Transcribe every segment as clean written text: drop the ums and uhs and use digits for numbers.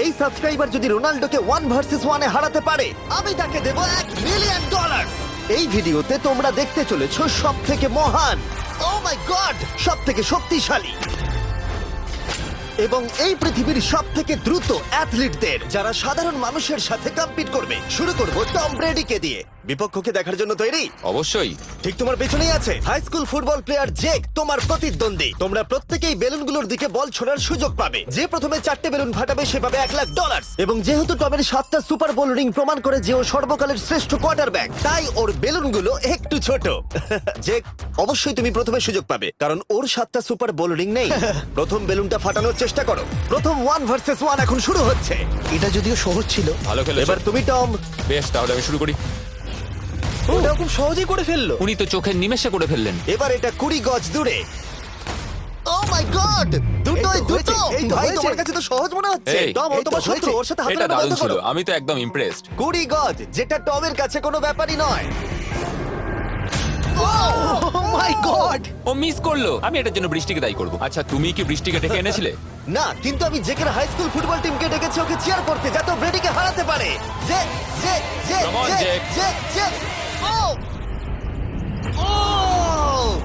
এই সাবস্ক্রাইবার যদি রোনাল্ডোকে 1 ভার্সেস 1 এ হারাতে পারে আমি তাকে দেব $1 মিলিয়ন। এই ভিডিওতে তোমরা দেখতে চলেছো সবথেকে মহান, ও মাই গড, সবথেকে শক্তিশালী এবং এই পৃথিবীর সবথেকে দ্রুত অ্যাথলিটদের যারা সাধারণ মানুষের সাথে কম্পিট করবে। শুরু করব টম ব্রেডিকে দিয়ে। বিপক্ষকে দেখার জন্য তৈরি? অবশ্যই। ঠিক তোমার পেছনেই আছে high school football player Jake, তোমার প্রতিদ্বন্দ্বী। তোমরা প্রত্যেকেই বেলুনগুলোর দিকে বল ছোড়ার সুযোগ পাবে। যে প্রথমে 4টে বেলুন ফাটাবে সে পাবে $1,00,000। এবং যেহেতু টমের 7টা সুপার বোল রিং প্রমাণ করে যে ও সর্বকালের শ্রেষ্ঠ কোয়ার্টারব্যাক, তাই ওর বেলুনগুলো একটু ছোট। জেক, অবশ্যই তুমি প্রথমে সুযোগ পাবে কারণ ওর 7টা সুপার বোল রিং নেই। প্রথম বেলুনটা ফাটানোর চেষ্টা করো। প্রথম 1 ভার্সেস 1 এখন শুরু হচ্ছে। এটা যদিও সহজ ছিল। ভালো খেলেছো। এবার তুমি টম। বেশ, তাহলে আমি শুরু করি। ওটা খুব সহজেই করে ফেললো। উনি তো চোখের নিমেষে করে ফেললেন। এবার এটা 20 গজ দূরে। ও মাই গড, দুটোই দুটো। এই তো ভাই হয়েছে। তোমার কাছে তো সহজ মনে হচ্ছে। এই, টম, ও এই তো তোমার শত্রু, হয়েছে। ওর সাথে হাত এটা মেলানো দারুণ বন্ধ ছিল, করো। আমি তো একদম ইমপ্রেসড। 20 গজ, যেটা টমের কাছে কোনো ব্যাপারই নয়। ও মাই গড! ও মিস করলো। আমি এটার জন্য বৃষ্টিকে দায়ী করব। আচ্ছা, তুমি কি বৃষ্টিকে ডেকে এনেছিলে? না, কিন্তু আমি জেকের হাই স্কুল ফুটবল টিমকে ডেকেছি ওকে চিয়ার করতে, যাতে ও ব্রেডিকে হারাতে পারে। Jay Jay Jay Come on, Jay Jake. Jay Jay. ও ও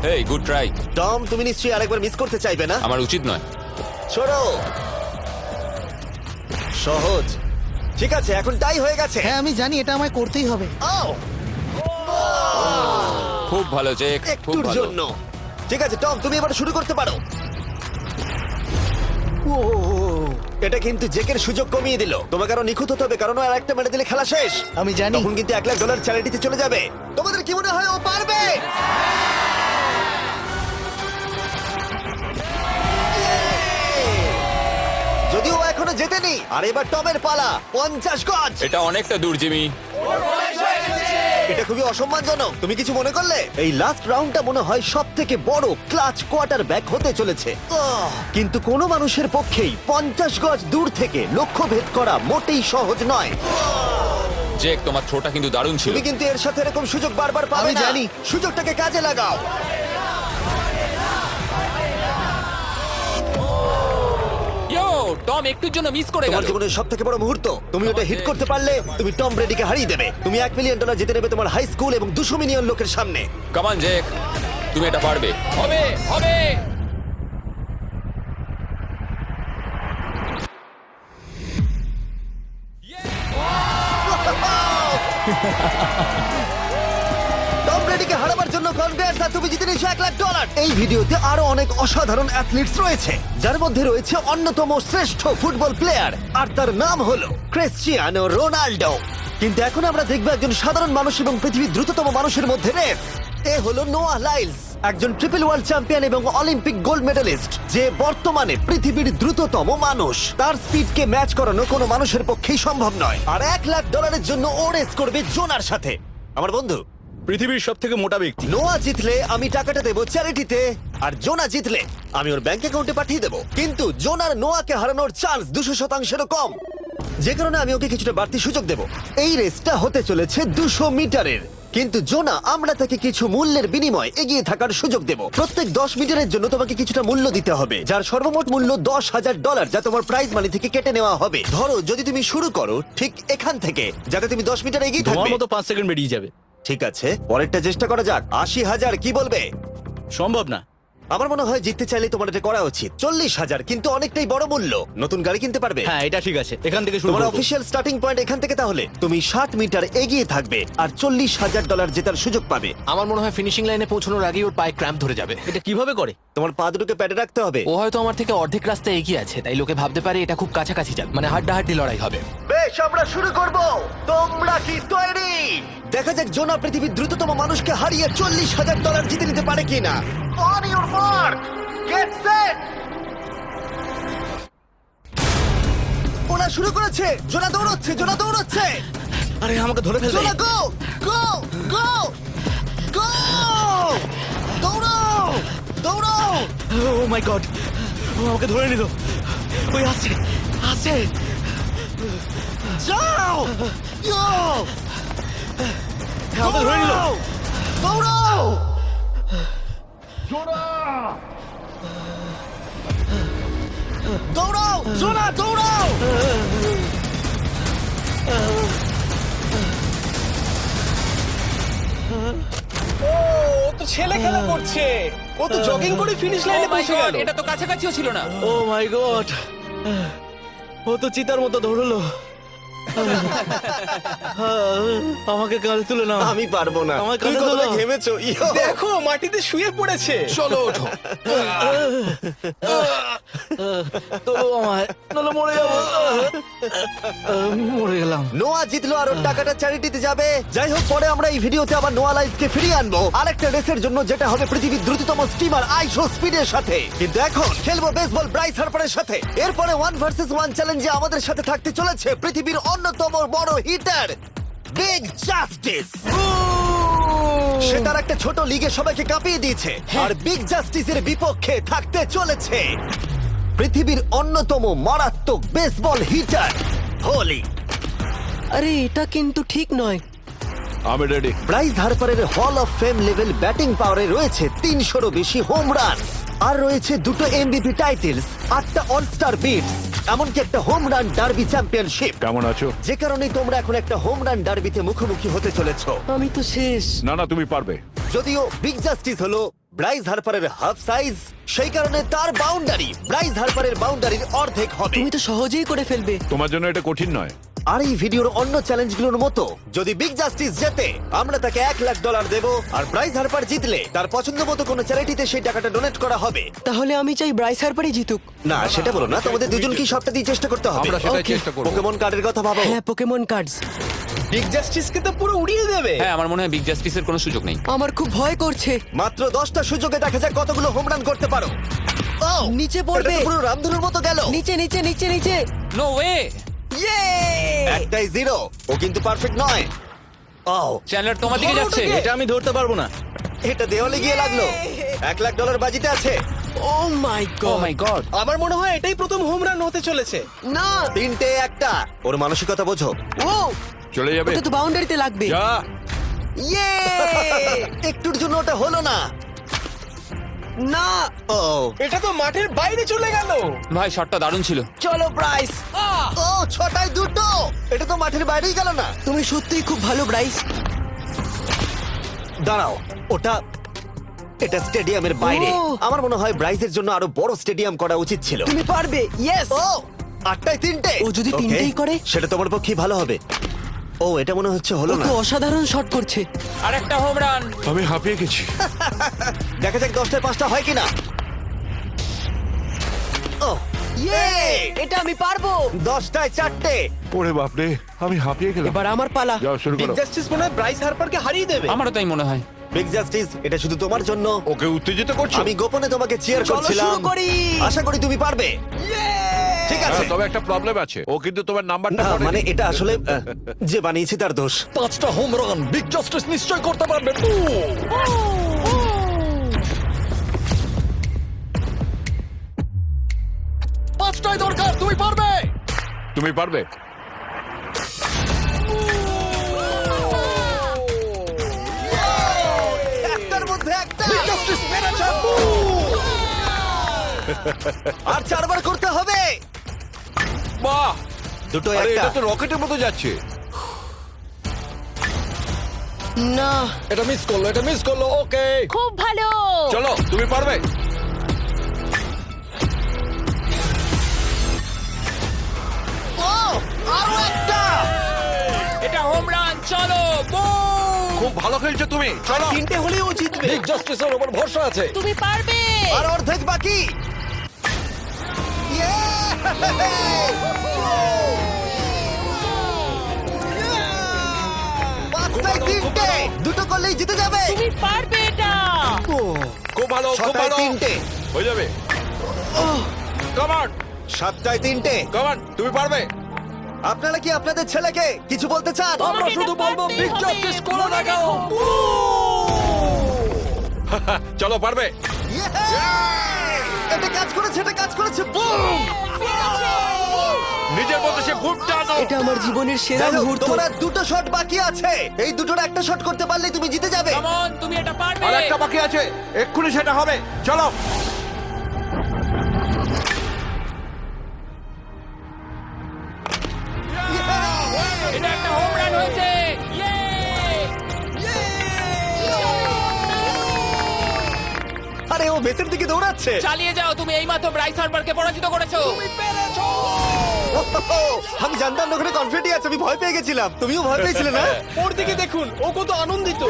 হেই, গুড ট্রাই। টম, তুমি নিশ্চয়ই আরেকবার মিস করতে চাইবে না? আমার উচিত নয়। ছোড়ো। সহজ। ঠিক আছে, এখন টাই হয়ে গেছে। হ্যাঁ, আমি জানি এটা আমায় করতেই হবে। ও খুব ভালো জেক, খুব একটুর ভালো। জন্য। ঠিক আছে টম, তুমি এবার শুরু করতে পারো। ও, এটা কিন্তু জেকের সুযোগ কমিয়ে দিল। তোমাকে আরো নিখুঁত হতে হবে কারণ ও আর একটা মেরে দিলে খেলা শেষ। আমি জানি। তখন কিন্তু $1,00,000 চ্যারিটিতে চলে যাবে। তোমাদের কি মনে হয় ও পারবে? যদিও ও এখনো জেতেনি। আর এবার টমের পালা। 50 গজ। এটা অনেকটা দূর, জিমি। এটা খুবই অসম্মানজনক। তুমি কিছু মনে করলে? এই লাস্ট রাউন্ডটা মনে হয় সবথেকে বড় ক্লাচ কোয়ার্টারব্যাক হতে চলেছে। কিন্তু কোনো মানুষের পক্ষেই 50 গজ দূর থেকে লক্ষ্য ভেদ করা মোটেই সহজ নয়। জেক, তোমার থ্রোটা কিন্তু দারুণ ছিল। তুমি কিন্তু এর সাথে এরকম সুযোগ বারবার পাবে আমি না। জানি। সুযোগটাকে কাজে লাগাও। ইয়ো, টম একটুর জন্য মিস করে তোমার গেল। জীবনের সবথেকে বড় মুহূর্ত। তুমি ওটা হিট করতে পারলে তুমি টম ব্রেডিকে হারিয়ে দেবে। তুমি $1 মিলিয়ন জিতে নেবে তোমার হাই স্কুল এবং 200 মিলিয়ন লোকের সামনে। কাম অন জেক, তুমি এটা পারবে। হবে, হবে। টম ব্রেডিকে হারাবার জন্য কনগ্রেটস, আর তুমি জিতে নিয়েছো $1,00,000। এই ভিডিওতে আরো অনেক অসাধারণ অ্যাথলিটস রয়েছে, যার মধ্যে রয়েছে অন্যতম শ্রেষ্ঠ ফুটবল প্লেয়ার, আর তার নাম হলো ক্রিশ্চিয়ানো রোনাল্ডো। কিন্তু এখন আমরা দেখব একজন সাধারণ মানুষ এবং পৃথিবীর দ্রুততম মানুষের মধ্যে রেস। এ হলো নোয়াহ লাইলস, একজন ট্রিপল ওয়ার্ল্ড চ্যাম্পিয়ন এবং অলিম্পিক গোল্ড মেডেলিস্ট, যে বর্তমানে পৃথিবীর দ্রুততম মানুষ। তার স্পিডকে ম্যাচ করানো কোনো মানুষের পক্ষেই সম্ভব নয়। আর $1,00,000 জন্য ও রেস করবে জোনার সাথে, আমার বন্ধু। পৃথিবীর সব থেকে মোটা ব্যক্তি। নোয়া জিতলে আমি টাকাটা দেবো চ্যারিটিতে, আর জোনা জিতলে আমি ওর ব্যাংক অ্যাকাউন্টে পাঠিয়ে দেবো। কিন্তু জোনার নোয়াকে হারানোর চান্স 200%-এরও কম, যে কারণে আমি ওকে কিছুটা বাড়তি সুযোগ দেবো। এই রেসটা হতে চলেছে 200 মিটারের, কিন্তু জোনা, আমরা তাকে কিছু মূল্যের বিনিময়ে এগিয়ে থাকার সুযোগ দেব। প্রত্যেক 10 মিটারের জন্য তোমাকে কিছুটা মূল্য দিতে হবে, যার সর্বমোট মূল্য $10,000, যা তোমার প্রাইজ মানি থেকে কেটে নেওয়া হবে। ধরো যদি তুমি শুরু করো ঠিক এখান থেকে, যাতে তুমি 10 মিটার এগিয়ে তোমার থাকবে। মতো 5 সেকেন্ড বেরিয়ে যাবে। ঠিক আছে, পরেরটা চেষ্টা করা যাক। 80,000, কি বলবে? সম্ভব না। আমার মনে হয় জিততে চাইলে তোমার এটা করা উচিত। 40,000 কিন্তু অনেকটাই বড় মূল্য। নতুন গাড়ি কিনতে পারবে। হ্যাঁ, এটা ঠিক আছে, এখান থেকে শুরু তোমার করব। অফিসিয়াল স্টার্টিং পয়েন্ট এখান থেকে। তাহলে তুমি 60 মিটার এগিয়ে থাকবে আর $40,000 জেতার সুযোগ পাবে। আমার মনে হয় ফিনিশিং লাইনে পৌঁছানোর আগেই ওর পায়ে ক্র্যাম্প ধরে যাবে। এটা কিভাবে করে? তোমার পা দুটোকে প্যাডে রাখতে হবে। ও হয়তো আমার থেকে অর্ধেক রাস্তা এগিয়ে আছে, তাই লোকে ভাবতে পারে এটা খুব কাছাকাছি যাবে, মানে হাড্ডাহাড্ডি লড়াই হবে। বেশ, আমরা শুরু করব। তোমরা কি তৈরি? দেখা যাক জোনা পৃথিবীর দ্রুততম মানুষকে হারিয়ে $40,000 জিতে নিতে পারে কিনা। On your mark, get set. ওরা শুরু করেছে। জোনা দৌড়চ্ছে, জোনা দৌড়চ্ছে। আরে আমাকে ধরে ফেলবে। জোনা গো গো গো গো! দৌড়াও দৌড়াও! ও মাই গড, ও আমাকে ধরে নিল। ওই আসছে, আসছে। যাও! ইয়ো! আমাকে ধরে নিল। দৌড়াও! দৌড়াও! জোনা দৌড়াও! ছেলে খেলা করছে। ও তো জগিং করে ফিনিশ Oh লাইনে my পৌঁছে God, গেল। এটা তো কাছাকাছিও ছিল না। ও মাই গড, ও তো চিতার মতো ধরলো। আমাকে কাঁধে তুলে নাও। আমি পারবো না। আমার তুমি কাঁধে কতটা তোলো। ঘেমেছো। ইয়ো। দেখো মাটিতে শুয়ে পড়েছে। চলো ওঠো। তোলো আমায়, নাহলে মরে যাবো। মরে গেলাম। নোয়া জিতলো আর ওর টাকাটা চ্যারিটিতে যাবে। যাই হোক, পরে আমরা এই ভিডিওতে আবার নোয়া লাইফকে ফিরিয়ে আনবো আরেকটা রেসের জন্য, যেটা হবে পৃথিবীর দ্রুততম স্টিমার আইশো স্পিডের সাথে। কিন্তু এখন খেলবো বেসবল ব্রাইস হার্পারের সাথে। এরপরে 1 ভার্সেস 1 চ্যালেঞ্জে আমাদের সাথে থাকতে চলেছে পৃথিবীর অন্যতম বড় হিটার বিগ জাস্টিস। সে তার একটা ছোট লিগে সবাইকে কাঁপিয়ে দিয়েছে, আর বিগ জাস্টিসের বিপক্ষে থাকতে চলেছে পৃথিবীর অন্যতম মারাত্মক বেসবল হিটার হোলি। আরে এটা কিন্তু ঠিক নয়। আমি ready. Bryce হার্পারের hall of fame level batting পাওয়ারে রয়েছে 300-রও বেশি হোম রান, আর রয়েছে 2টো এমভিপি টাইটেলস, 8টা অলস্টার বিটস, এমনকি একটা হোম রান ডার্বি চ্যাম্পিয়নশিপ। কেমন আছো? যে কারণে তোমরা এখন একটা হোম রান ডার্বিতে মুখোমুখি হতে চলেছো। আমি তো শেষ। না না, তুমি পারবে। যদিও বিগ জাস্টিস হলো ব্রাইস হার্পারের হাফ সাইজ, সেই কারণে তার বাউন্ডারি ব্রাইস হার্পারের বাউন্ডারির অর্ধেক হবে। তুমি তো সহজেই করে ফেলবে। তোমার জন্য এটা কঠিন নয়। আর এই ভিডিওর অন্য চ্যালেঞ্জগুলোর মতো, যদি বিগ জাস্টিস জেতে আমরা তাকে $1,00,000 দেব, আর ব্রাইস হার্পার জিতলে তার পছন্দ মতো কোনো চ্যারিটিতে সেই টাকাটা ডোনেট করা হবে। তাহলে আমি চাই ব্রাইস হার্পারই জিতুক। না, সেটা বলো না, তোমাদের দুজনকেই সবটা দিয়ে চেষ্টা করতে হবে। আমরা সেটাই Okay. চেষ্টা করব। পোকেমন কার্ডের কথা ভাবো। হ্যাঁ, পোকেমন কার্ডস। বিগ জাস্টিসকে তো পুরো উড়িয়ে দেবে। হ্যাঁ, আমার মনে হয় বিগ জাস্টিসের কোনো সুযোগ নেই। আমার খুব ভয় করছে। মাত্র 10টা সুযোগে দেখা যাক কতগুলো হোম রান করতে পারো। Oh, নিচে পড়বে। এটা তো পুরো রামধনুর মতো গেল। নিচে নিচে নিচে নিচে। No way. ইয়ে! একটাই জিরো। ও কিন্তু পারফেক্ট নয়। ও, চ্যানেলার তোমার দিকে যাচ্ছে। এটা আমি ধরতে পারবো না। এটা দেওয়ালে গিয়ে লাগলো। $1,00,000 বাজিতে আছে। ও মাই ও গড। মাই গড। আমার মনে হয় এটাই প্রথম হোম রান হতে চলেছে। না। 3টে একটা। ওর মানসিকতা বোঝো। ও, চলে যাবে। ওটা তো বাউন্ডারিতে লাগবে। যা। ইয়ে! একটুর জন্য ওটা হলো না। না। ও, এটা তো মাঠের বাইরে চলে গেল। ভাই, শটটা দারুণ ছিল। চলো ব্রাইস। ও, 6টায় 2টো। এটা তো মাঠের বাইরেই গেল না। তুমি সত্যিই খুব ভালো ব্রাইস। দাঁড়াও, এটা স্টেডিয়ামের বাইরে। ও। আমার মনে হয় ব্রাইসের জন্য আরো বড় স্টেডিয়াম করা উচিত ছিল। তুমি পারবে। ইয়েস। ও, 8টায় 3টে। ও যদি Okay, তিনটেই করে? সেটা তোমার পক্ষে ভালো হবে। ও, এটা মনে হচ্ছে ও হলো না। তো অসাধারণ শট করছে। আর একটা হোম রান। আমি হাঁপিয়ে গেছি। দেখা যাক 10টায় 5টা হয় কিনা। ও, ইয়ে! এটা আমি পারবো। 10টায় 4টে। ওরে বাপরে, আমি হাঁপিয়ে গেলাম। এবার আমার পালা। যাও, শুরু বিগ করো। জাস্টিস মনে হয় ব্রাইস হার্পারকে হারিয়ে দেবে। আমারও তাই মনে হয়। বিগ জাস্টিস, এটা শুধু তোমার জন্য। ওকে উত্তেজিত করছো? আমি গোপনে তোমাকে চিয়ার চলো করছিলাম। শুরু করি। আশা করি তুমি পারবে। ঠিক আছে। হ্যাঁ, তবে একটা প্রবলেম আছে, ও কিন্তু তোমার নাম্বারটা না, পড়েনি। মানে এটা আসলে যে বানিয়েছে তার দোষ। 5টা হোম রান বিগ জাস্টিস নিশ্চয় করতে পারবে। পাঁচটাই দরকার, তুমি পারবে। তুমি পারবে। একটার মধ্যে একটা। আর 4বার করতে হবে। বাহ, দুটো আরে একটা। এটা তো রকেটের মতো যাচ্ছে। না। এটা মিস করলো, এটা মিস করলো। ওকে, খুব ভালো। চলো, তুমি পারবে। ও, আরো একটা। এটা হোম রান। চলো, boom! খুব ভালো খেলছো তুমি। চলো। 3টে হলেও ও জিতবে। বিগ জাস্টিসের উপর ভরসা আছে। তুমি পারবে। আর অর্ধেক বাকি। Yeah! 5টায় 3টে। দুটো করলেই জিতে যাবে। তুমি পারবে এটা। খুব ভালো, খুব 6টায় ভালো। 3টে। হয়ে যাবে। কামান, 7টায় 3টে। কামান, তুমি পারবে। আপনারা কি আপনাদের ছেলেকে কিছু বলতে চান? আমরা শুধু বলবো বিগ জাস্টিস করে দেখাও। চলো, পারবে। Yeah! এটা কাজ করেছে, এটা কাজ করেছে। বুম! নিজের মতো সে খুব টানো। এটা আমার জীবনের সেরা যাই হোক, মুহূর্ত। তোমার আর 2টো শট বাকি আছে। এই দুটোর একটা শট করতে পারলে তুমি জিতে যাবে। Come on, তুমি এটা পারবে। আর একটা বাকি আছে, এক্ষুনি সেটা হবে। চলো। এটা একটা হোম রান হয়েছে। Yay! বেসের দিকে দৌড়াচ্ছে। চালিয়ে যাও, তুমি এইমাত্র ব্রাইস হার্বারকে পরাজিত করেছো। আমি জানতাম না ওখানে কনফিডেন্ট আছে, আমি ভয় পেয়ে গেছিলাম। তুমিও ভয় পেয়েছিলে না? ওর দিকে দেখুন, ও কত আনন্দিত।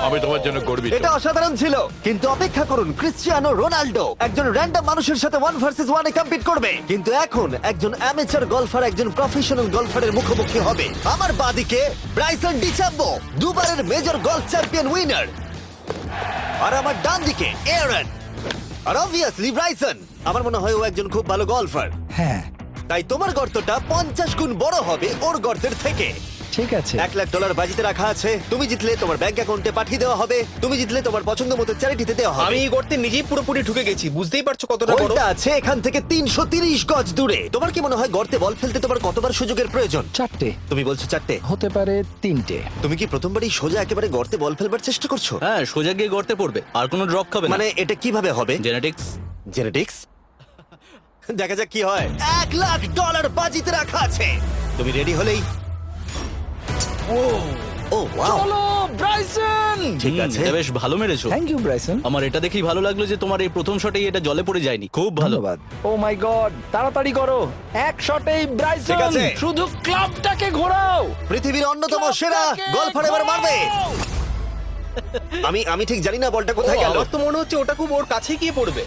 আমি তোমার জন্য গর্বিত। এটা অসাধারণ ছিল, কিন্তু অপেক্ষা করুন, ক্রিশ্চিয়ানো রোনাল্ডো একজন র্যান্ডম মানুষের সাথে 1 ভার্সেস 1 এ কম্পিট করবে, কিন্তু এখন একজন অ্যামেচার গলফার একজন প্রফেশনাল গলফারের মুখোমুখি হবে। আমার বাদিকে ব্রাইসন ডিচাম্বো, দুবারের মেজর গলফ চ্যাম্পিয়ন উইনার, আর আমার ডান দিকে এরন। আর অবভিয়াসলি ব্রাইসন, আমার মনে হয় ও একজন খুব ভালো গলফার। হ্যাঁ তাই তোমার গর্তটা 50 গুণ বড় হবে ওর গর্তের থেকে। ঠিক আছে। $1,00,000 বাজিতে রাখা আছে। তুমি জিতলে তোমার ব্যাংক অ্যাকাউন্টে পাঠিয়ে দেওয়া হবে, তুমি জিতলে তোমার পছন্দ মতো চ্যারিটিতে দেওয়া হবে। আমি এই গর্তে নিজেই পুরোপুরি ঢুকে গেছি, বুঝতেই পারছো কতটা বড়। ওইটা আছে এখান থেকে 330 গজ দূরে। তোমার কি মনে হয় গর্তে বল ফেলতে তোমার কতবার সুযোগের প্রয়োজন? 4টে তুমি বলছো 4টে, হতে পারে 3টে। তুমি কি প্রথমবারই সোজা একেবারে গর্তে বল ফেলবার চেষ্টা করছো? হ্যাঁ, সোজা গিয়ে গর্তে পড়বে, আর কোনো ড্রপ খাবে না। মানে এটা কিভাবে হবে? জেনেটিক্স। জেনেটিক্স? দেখা যাক কি হয়। $1,00,000 বাজিতে রাখা আছে। তুমি রেডি হলেই। ও ওয়াও, চলো ব্রাইসন। ঠিক আছে। এটা বেশ ভালো মেরেছো। Thank you Bryson. আমার এটা দেখেই ভালো লাগলো যে তোমার এই প্রথম শটেই এটা জলে পড়ে যায়নি। খুব ভালো। ধন্যবাদ। ও মাই গড, তাড়াতাড়ি করো, এক শটেই ব্রাইসন। ঠিক আছে। শুধু ক্লাবটাকে ঘোরাও। পৃথিবীর অন্যতম সেরা গলফার এবার মারবে। আমি ঠিক জানি না বলটা কোথায় গেল। আমার তো মনে হচ্ছে ওটা খুব ওর কাছে গিয়ে পড়বে।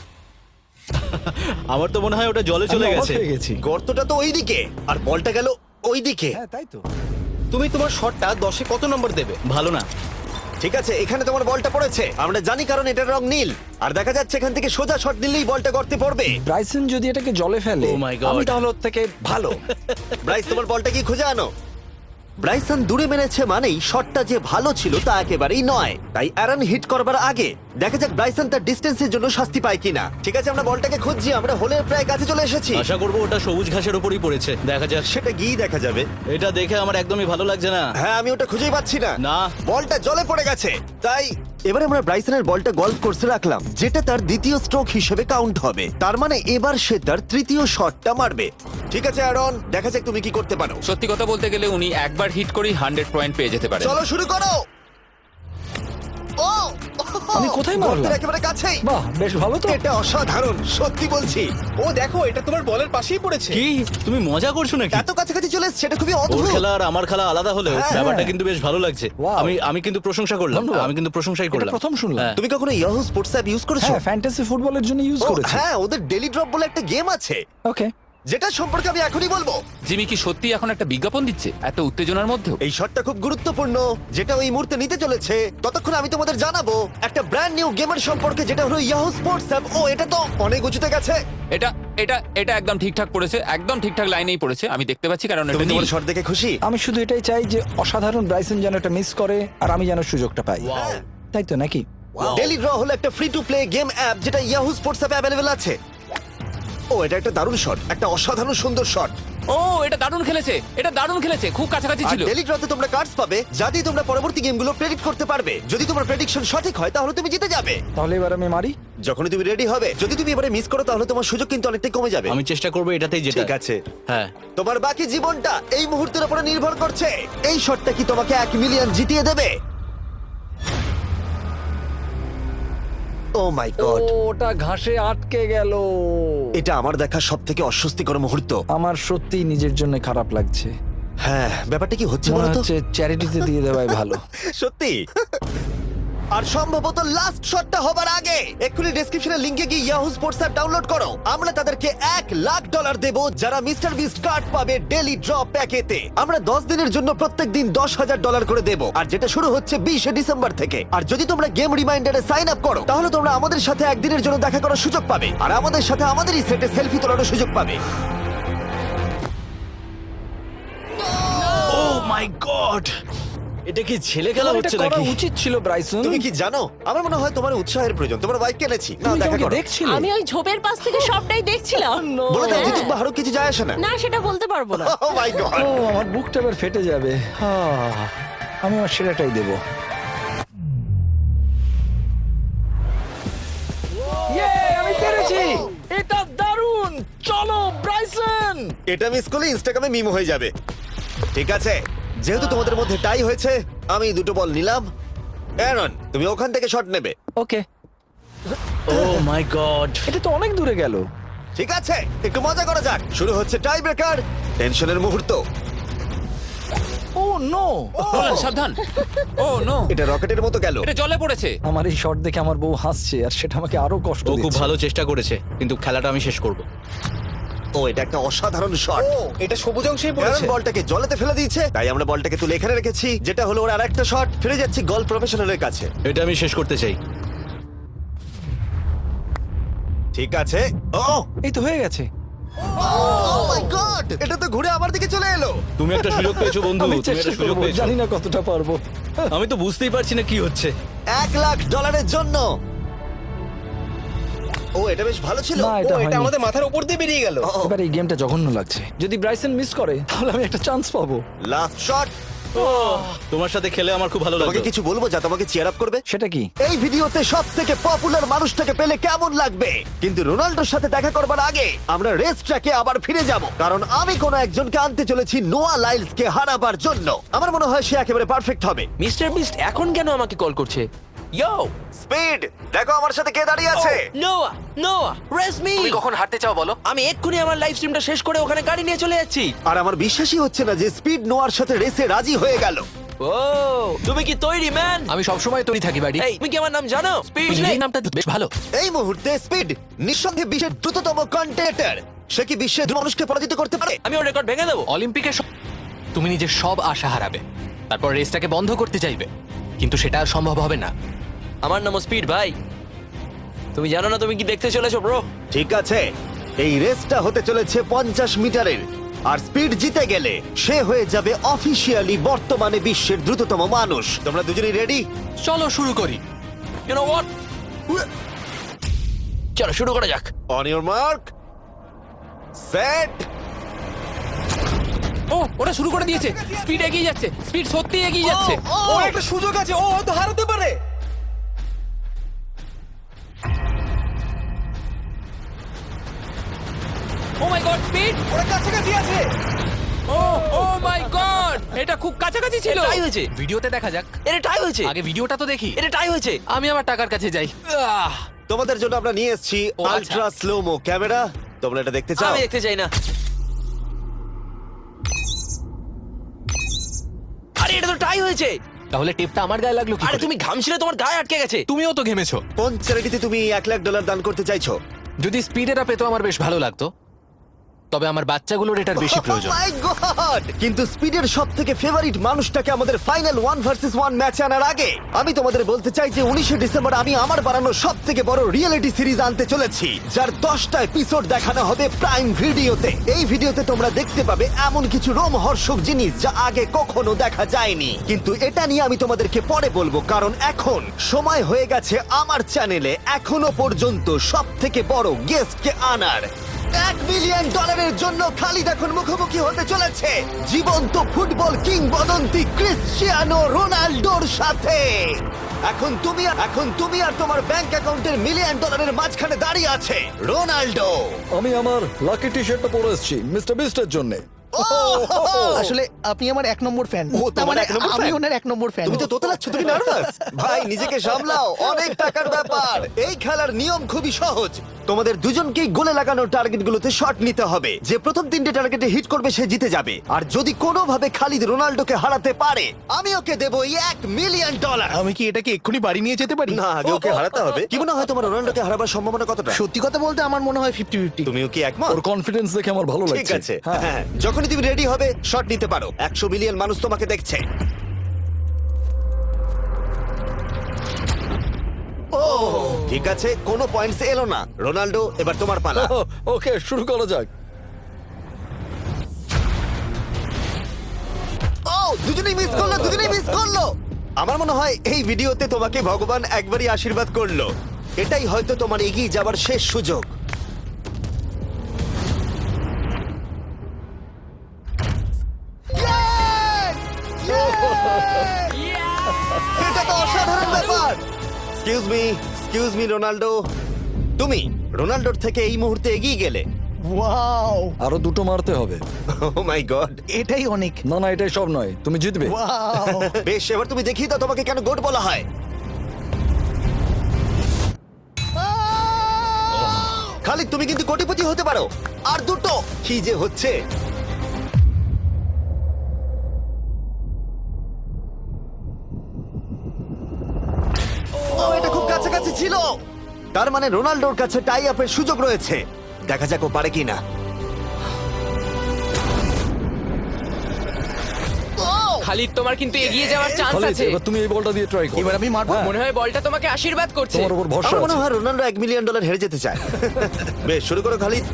আমার তো মনে হয় ওটা জলে চলে আমি অবাক গেছে। হয়ে গেছি। গর্তটা তো ওইদিকে আর বলটা গেল ওইদিকে। হ্যাঁ তাই তো। তুমি তোমার শটটা 10-এ কত নম্বর দেবে? ভালো না। ঠিক আছে, এখানে তোমার বলটা পড়েছে, আমরা জানি কারণ এটার রং নীল। আর দেখা যাচ্ছে এখান থেকে সোজা শট নিলেই বলটা গর্তে পড়বে। ব্রাইসন যদি এটাকে জলে ফেলে, Oh my God. আমি তাহলে ওর থেকে ভালো। ব্রাইস, তোমার বলটা কি খুঁজে আনো। ব্রাইসন দূরে মেরেছে মানেই শটটা যে ভালো ছিল তা একেবারেই নয়। তাই অ্যারন হিট করবার আগে দেখা যাক ব্রাইসন তার ডিস্টেন্সের জন্য শাস্তি পায় কিনা। ঠিক আছে, আমরা বলটাকে খুঁজছি, আমরা হোলের প্রায় কাছে চলে এসেছি। আশা করবো ওটা সবুজ ঘাসের উপরই পড়েছে। দেখা যাক। সেটা গিয়ে দেখা যাবে। এটা দেখে আমার একদমই ভালো লাগছে না। হ্যাঁ, আমি ওটা খুঁজেই পাচ্ছি না। না। বলটা জলে পড়ে গেছে। তাই এবারে আমরা ব্রাইসনের বলটা গলফ কোর্সে রাখলাম, যেটা তার দ্বিতীয় স্ট্রোক হিসেবে কাউন্ট হবে। তার মানে এবার সে তার তৃতীয় শটটা মারবে। ঠিক আছে অ্যারন, দেখা যাক তুমি কি করতে পারো। সত্যি কথা বলতে গেলে উনি একবার হিট করেই 100 পয়েন্ট পেয়ে যেতে পারেন। চলো শুরু করো। ও, আমি কোথায় মারলাম? গর্তের একেবারে কাছেই। বাহ, বেশ ভালো তো। এটা অসাধারণ, সত্যি বলছি। ও দেখো, এটা তোমার বলের পাশেই পড়েছে। কি তুমি মজা করছো নাকি? এত কাছাকাছি চলে এসেছে, সেটা খুবই ওর অদ্ভুত। খেলা আর আমার খেলা আলাদা হলেও হ্যাঁ। ব্যাপারটা কিন্তু বেশ ভালো লাগছে। Wow. আমি কিন্তু প্রশংসা করলাম। ধন্যবাদ। আমি কিন্তু প্রশংসাই এটা করলাম। প্রথম শুনলাম। হ্যাঁ। তুমি কখনো ইয়াহু স্পোর্টস অ্যাপ ইউজ করেছো? হ্যাঁ, ফ্যান্টাসি ফুটবলের জন্য ইউজ ও, করেছি। হ্যাঁ, ওদের ডেলি ড্রপ বলে একটা গেম আছে, ওকে। যেটা সম্পর্কে আমি এখনই বলবো। জিমি কি সত্যি এখন একটা বিজ্ঞাপন দিচ্ছে এত উত্তেজনার মধ্যেও? এই শটটা খুব গুরুত্বপূর্ণ, যেটা ওই মুহূর্তে নিতে চলেছে। ততক্ষণ আমি তোমাদের জানাবো একটা ব্র্যান্ড নিউ গেমের সম্পর্কে, যেটা হলো ইয়াহু স্পোর্টস অ্যাপ। ও, এটা তো অনেক উঁচুতে গেছে। এটা এটা এটা একদম ঠিকঠাক পড়েছে, একদম ঠিকঠাক লাইনেই পড়েছে। আমি দেখতে পাচ্ছি কারণ এটা তুমি নীল। তোমার শট দেখে খুশি? আমি শুধু এটাই চাই যে অসাধারণ ব্রাইসন যেন এটা মিস করে আর আমি যেন সুযোগটা পাই। হ্যাঁ। তাই তো নাকি? ডেলি ড্র হলো একটা free to play game app, যেটা ইয়াহু স্পোর্টস অ্যাপে অ্যাভেলেবল আছে। ও, এটা একটা দারুণ শট, একটা অসাধারণ সুন্দর শট। ও, এটা দারুণ খেলেছে, এটা দারুণ খেলেছে, খুব কাছাকাছি আর ছিল। ডেলি ড্রতে তোমরা কার্ডস পাবে, যা দিয়ে তোমরা পরবর্তী গেমগুলো প্রেডিক্ট করতে পারবে। যদি তোমার প্রেডিকশন সঠিক হয় তাহলে তুমি জিতে যাবে। তাহলে এবার আমি মারি। যখনই তুমি রেডি হবে, যদি তুমি এবারে মিস করো তাহলে তোমার সুযোগ কিন্তু অনেকটাই কমে যাবে। আমি চেষ্টা করবো এটাতেই যেটা। ঠিক আছে, হ্যাঁ। তোমার বাকি জীবনটা এই মুহূর্তের উপরে নির্ভর করছে। এই শটটা কি তোমাকে 1 মিলিয়ন জিতিয়ে দেবে? ও মাই গড, ওটা ঘাসে আটকে গেল। এটা আমার দেখা সবথেকে অস্বস্তিকর মুহূর্ত। আমার সত্যি নিজের জন্য খারাপ লাগছে। হ্যাঁ, ব্যাপারটা কি হচ্ছে মনে বলো তো? হচ্ছে চ্যারিটিতে দিয়ে দেওয়াই ভালো। সত্যি। আর সম্ভবত লাস্ট শটটা হবার আগে এক্ষুনি ডেসক্রিপশনের লিংকে গিয়ে ইয়াহু স্পোর্টস অ্যাপ ডাউনলোড করো। আমরা তাদেরকে $1,00,000 দেব যারা মিস্টার বিস্ট কার্ড পাবে ডেলি ড্র প্যাকেতে। আমরা 10 দিনের জন্য প্রত্যেক দিন $10,000 করে দেব, আর যেটা শুরু হচ্ছে 20 ডিসেম্বর থেকে। আর যদি তোমরা গেম রিমাইন্ডারে সাইন আপ করো তাহলে তোমরা আমাদের সাথে একদিনের জন্য দেখা করার সুযোগ পাবে, আর আমাদের সাথে আমাদেরই সেটে সেলফি তোলারও সুযোগ পাবে। ও মাই গড, এটা কি ছেলে খেলা এটা হচ্ছে করা নাকি? উচিত ছিল ব্রাইসন। তুমি কি জানো, আমার মনে হয় তোমার উৎসাহের প্রয়োজন। তোমার বাইক কিনেছি, না তুমি দেখা আমাকে করো। দেখছিলে? আমি ওই ঝোপের পাশ থেকে সবটাই দেখছিলাম। বলে দাও হ্যাঁ। জিতুক বা হারুক কিছু যায় আসে না। না, সেটা বলতে পারবো না। ও মাই গড, ও, আমার বুকটা এবার ফেটে যাবে। আমি আমার সেরাটাই দেব। আমি পেরেছি। এটা দারুণ। চলো ব্রাইসন। এটা মিস করলে ইনস্টাগ্রামে মিম হয়ে যাবে। ঠিক আছে, যেহেতু তোমাদের মধ্যে টাই হয়েছে, আমি 2টো বল নিলাম অ্যারন, তুমি ওখান থেকে শট নেবে। ওকে, ও মাই গড। এটা তো অনেক দূরে গেল। ঠিক আছে, একটু মজা করা যাক। শুরু হচ্ছে টাই ব্রেকার, টেনশনের মুহূর্ত। ও নো, নোলান সাবধান। ও নো, এটা রকেটের মতো গেল। এটা জলে পড়েছে। আমার এই শট দেখে আমার বউ হাসছে আর সেটা আমাকে আরো কষ্ট ও খুব দিচ্ছে। ভালো চেষ্টা করেছে, কিন্তু খেলাটা আমি শেষ করব। ও, এটা একটা অসাধারণ শট। ও এটা সবুজ অংশেই অ্যারন পড়েছে। বলটাকে জলেতে ফেলে দিয়েছে, তাই আমরা বলটাকে তুলে এখানে রেখেছি, যেটা হলো ওর আরেকটা শট। ফিরে যাচ্ছি গলফ প্রফেশনালের কাছে। এটা আমি শেষ করতে চাই। ঠিক আছে। ও এই তো হয়ে গেছে। মাই গড, এটা তো ঘুরে আমার দিকে চলে এলো। তুমি একটা সুযোগ পেয়েছো বন্ধু, আমি তুমি চেষ্টা একটা সুযোগ করবো, পেয়েছো। জানি না কতটা পারবো। আমি তো বুঝতেই পারছি না কি হচ্ছে। $1,00,000 জন্য। ও, এটা বেশ ভালো ছিল। না, ও এটা এটা হয়নি। আমাদের মাথার উপর দিয়ে বেরিয়ে গেল। এবার এই গেমটা জঘন্য লাগছে। যদি ব্রাইসন মিস করে তাহলে আমি একটা চান্স পাবো। Last shot. তোমার সাথে খেলে আমার খুব ভালো তোমাকে লাগলো। কিছু বলবো যা তোমাকে চিয়ার আপ করবে? সেটা কি? এই ভিডিওতে সব থেকে পপুলার মানুষটাকে পেলে কেমন লাগবে? কিন্তু রোনাল্ডোর সাথে দেখা করবার আগে আমরা রেস ট্র্যাকে আবার ফিরে যাব, কারণ আমি কোনো একজনকে আনতে চলেছি নোয়া লাইলসকে হারাবার জন্য। আমার মনে হয় সে একেবারে পারফেক্ট হবে। মিস্টার বিস্ট এখন কেন আমাকে কল করছে? ইয়ো, স্পিড, দেখো আমার সাথে কে দাঁড়িয়ে আছে। নোয়া, নোয়া, রেস মি। তুমি কখন হাঁটতে চাও বলো? আমি এক্ষুনি আমার লাইভ স্ট্রিমটা শেষ করে ওখানে গাড়ি নিয়ে চলে যাচ্ছি। আর আমার বিশ্বাসই হচ্ছে না যে স্পিড নোয়ার সাথে রেসে রাজি হয়ে গেল। ও, তুমি কি তৈরি ম্যান? আমি সব সময় তৈরি থাকি বাড়ি। এই, তুমি কি আমার নাম জানো? স্পিড, এই নামটা তো বেশ ভালো। এই মুহূর্তে স্পিড নিঃসন্দেহে বিশ্বের দ্রুততম কন্টেন্টার। সে কি বিশ্বের মানুষকে পরাজিত করতে পারে? আমি ওর রেকর্ড ভেঙে দেবো। অলিম্পিকে তুমি নিজের সব আশা হারাবে, তারপর রেসটাকে বন্ধ করতে চাইবে, কিন্তু সেটা আর সম্ভব হবে না। আমার নাম স্পিড ভাই। তুমি জানো না তুমি কি দেখতে চলেছো ব্রো? ঠিক আছে, এই রেসটা হতে চলেছে 50 মিটারের, আর স্পিড জিতে গেলে সে হয়ে যাবে অফিসিয়ালি বর্তমানে বিশ্বের দ্রুততম মানুষ। তোমরা দুজনেই রেডি? চলো শুরু করি। You know what? চলো শুরু করা যাক। On your mark, set. ও, ওরা শুরু করে দিয়েছে। স্পিড এগিয়ে যাচ্ছে, স্পিড সত্যি এগিয়ে যাচ্ছে। ওর একটা সুযোগ আছে, ও হয়তো হারাতে পারে। ও মাই গড, স্পিড! ওরা কাছাকাছি আছে। ও, ও মাই গড, এটা খুব কাছাকাছি ছিল। টাই হয়েছে। ভিডিওতে দেখা যাক। এটা টাই হয়েছে। আগে ভিডিওটা তো দেখি। এটা টাই হয়েছে। আমি আমার টাকার কাছে যাই। তোমাদের জন্য আমরা নিয়ে এসেছি ও, আচ্ছা। Ultra slomo camera. তোমরা এটা দেখতে চাও? আমি দেখতে চাই না। আরে এটা তো টাই হয়েছে। তাহলে টেপটা আমার গায়ে লাগলো কি? আরে তুমি ঘামছিলে, তোমার গায়ে আটকে গেছে। তুমিও তো ঘেমেছো। কোন চ্যারিটিতে তুমি $1,00,000 দান করতে চাইছো? যদি স্পিড এটা পেতো আমার বেশ ভালো লাগতো, তবে আমার বাচ্চাগুলোর এটার বেশি প্রয়োজন। Oh my God! কিন্তু স্পিডের সবথেকে ফেভারিট মানুষটাকে আমাদের ফাইনাল 1 ভার্সেস 1 ম্যাচে আনার আগে আমি তোমাদের বলতে চাই যে 19শে ডিসেম্বর আমি আমার বানানো সবথেকে বড় রিয়েলিটি সিরিজ আনতে চলেছি, যার 10টা এপিসোড দেখানো হবে প্রাইম ভিডিওতে। এই ভিডিওতে তোমরা দেখতে পাবে এমন কিছু রোমহর্ষক জিনিস যা আগে কখনো দেখা যায়নি, কিন্তু এটা নিয়ে আমি তোমাদেরকে পরে বলবো, কারণ এখন সময় হয়ে গেছে আমার চ্যানেলে এখনো পর্যন্ত সবথেকে বড় গেস্টকে আনার। $1 মিলিয়ন জন্য খালিদ এখন মুখোমুখি হতে চলেছে জীবন্ত ফুটবল কিংবদন্তি ক্রিশ্চিয়ানো রোনাল্ডোর সাথে। এখন তুমি আর তোমার ব্যাংক অ্যাকাউন্টের $1 মিলিয়ন মাঝখানে দাঁড়িয়ে আছে রোনাল্ডো। আমি আমার লাকি টি শার্টটা পরে এসেছি মিস্টার বিস্টের জন্য। আসলে আপনি আমার 1 নম্বর ফ্যান। ও, তোমার এক নম্বর আমি fan? ওনার 1 নম্বর ফ্যান। তুমি তো তোতলাচ্ছ, তুমি নার্ভাস? ভাই নিজেকে সামলাও, অনেক টাকার ব্যাপার। এই খেলার নিয়ম খুবই সহজ। তোমাদের দুজনকেই গোলে লাগানো টার্গেটগুলোতে শট নিতে হবে। যে প্রথম 3টে টার্গেটে হিট করবে সে জিতে যাবে। আর যদি কোনোভাবে খালিদ রোনাল্ডোকে হারাতে পারে আমি ওকে দেবো $1 মিলিয়ন। আমি কি এটাকে এক্ষুনি বাড়ি নিয়ে যেতে পারি? না, আগে ওকে হারাতে হবে। কি মনে হয় তোমার রোনাল্ডোকে হারাবার সম্ভাবনা কতটা? সত্যি কথা বলতে আমার মনে হয় 50-50। তুমিও কি একমত? ওর কনফিডেন্স দেখে আমার ভালো লাগছে। ঠিক আছে, হ্যাঁ, যখনই তুমি রেডি হবে শট নিতে পারো। 100 মিলিয়ন মানুষ তোমাকে দেখছে। ও, ঠিক আছে, কোনো পয়েন্টস এলো না। রোনাল্ডো, এবার তোমার পালা। ওকে, শুরু করা যাক। ও, দুজনেই মিস করলো। আমার মনে হয় এই ভিডিওতে তোমাকে ভগবান একবারই আশীর্বাদ করলো। এটাই হয়তো তোমার এগিয়ে যাবার শেষ সুযোগ। এটা তো অসাধারণ ব্যাপার। এক্সকিউজ মি রোনাল্ডো, তুমি রোনাল্ডোর থেকে এই মুহূর্তে এগিয়ে গেলে। ওয়াও, আরো 2টো মারতে হবে। ও মাই গড। এটাই অনেক। না না, এটাই সব নয়, তুমি জিতবে। ওয়াও। বেশ, এবার তুমি দেখিয়ে দাও তোমাকে কেন গোট বলা হয়। খালিদ তুমি কিন্তু কোটিপতি হতে পারো। আর দুটো। কি যে হচ্ছে। ও এটা খুব কাছাকাছি ছিল। তার মানে রোনাল্ডোর কাছে টাই আপের সুযোগ রয়েছে। দেখা যাক ও পারে কিনা। খালিদ তোমার কিন্তু এগিয়ে যাওয়ার চান্স খালিদ, আছে। এবার তুমি এই বলটা দিয়ে ট্রাই করো। এবার আমি মারবো। হ্যাঁ, মনে হয় বলটা তোমাকে আশীর্বাদ করছে। তোমার উপর ভরসা আমার মনে আছে। হয় রোনাল্ডো $1 মিলিয়ন হেরে যেতে চায়। বেশ, শুরু করো খালিদ।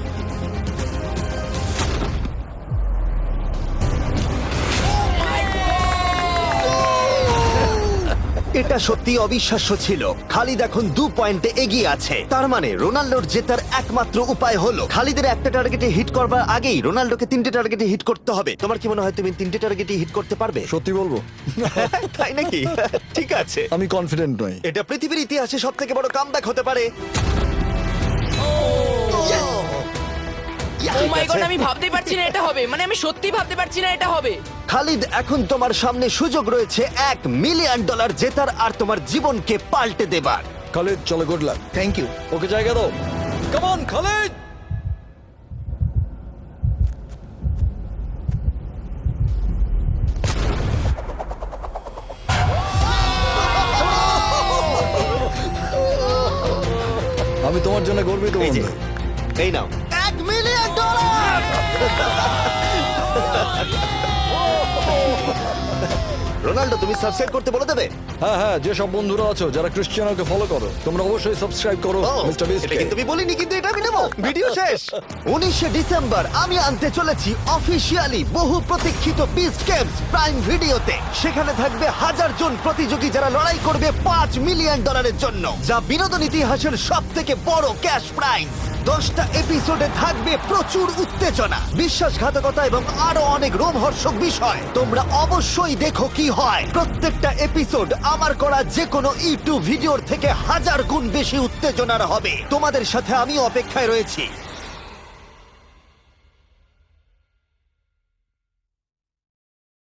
এটা সত্যি অবিশ্বাস্য ছিল। খালিদ এখন 2 পয়েন্টে এগিয়ে আছে। তার মানে রোনাল্ডোর জেতার একমাত্র উপায় হলো খালিদের একটা টার্গেটে হিট করবার আগেই রোনাল্ডোকে 3টে টার্গেটে হিট করতে হবে। তোমার কি মনে হয় তুমি 3টে টার্গেটে হিট করতে পারবে? সত্যি বলবো, তাই নাকি? ঠিক আছে। আমি কনফিডেন্ট নই। এটা পৃথিবীর ইতিহাসে সবথেকে বড় কামব্যাক হতে পারে। ও মাই গড, আমি ভাবতেই পারছি না এটা হবে। মানে আমি সত্যি ভাবতে পারছি না এটা হবে। খালিদ, এখন তোমার সামনে সুযোগ রয়েছে $1 মিলিয়ন জেতার আর তোমার জীবনকে পাল্টে দেবার। খালিদ, চলো, good luck. Thank you. Okay জায়গা দাও। Come on Khalid. আমি তোমার জন্য গর্বিত এই যে, বন্ধু। এই নাও $1 মিলিয়ন। রোনাল্ডো, তুমি সাবস্ক্রাইব করতে বলে দেবে? হ্যাঁ হ্যাঁ, যেসব বন্ধুরা আছো যারা ক্রিশ্চিয়ানোকে ফলো করো, তোমরা অবশ্যই সাবস্ক্রাইব করো ও, মিস্টার বিস্ট। এটা কিন্তু আমি বলিনি, কিন্তু এটা আমি নেবো। ভিডিও শেষ। 19শে ডিসেম্বর আমি আনতে চলেছি অফিসিয়ালি বহু প্রতীক্ষিত বিস্ট গেমস প্রাইম ভিডিওতে। সেখানে থাকবে 1000 জন প্রতিযোগী যারা লড়াই করবে $5 মিলিয়ন জন্য, যা বিনোদন ইতিহাসের সবথেকে বড় ক্যাশ প্রাইজ। 10টা এপিসোডে থাকবে প্রচুর উত্তেজনা, বিশ্বাসঘাতকতা এবং আরো অনেক রোমহর্ষক বিষয়। তোমরা অবশ্যই দেখো কি হয়। প্রত্যেকটা এপিসোড আমার করা যে কোনো ইউটিউব ভিডিওর থেকে 1000 গুণ বেশি উত্তেজনার হবে। তোমাদের সাথে আমি অপেক্ষায় রয়েছি।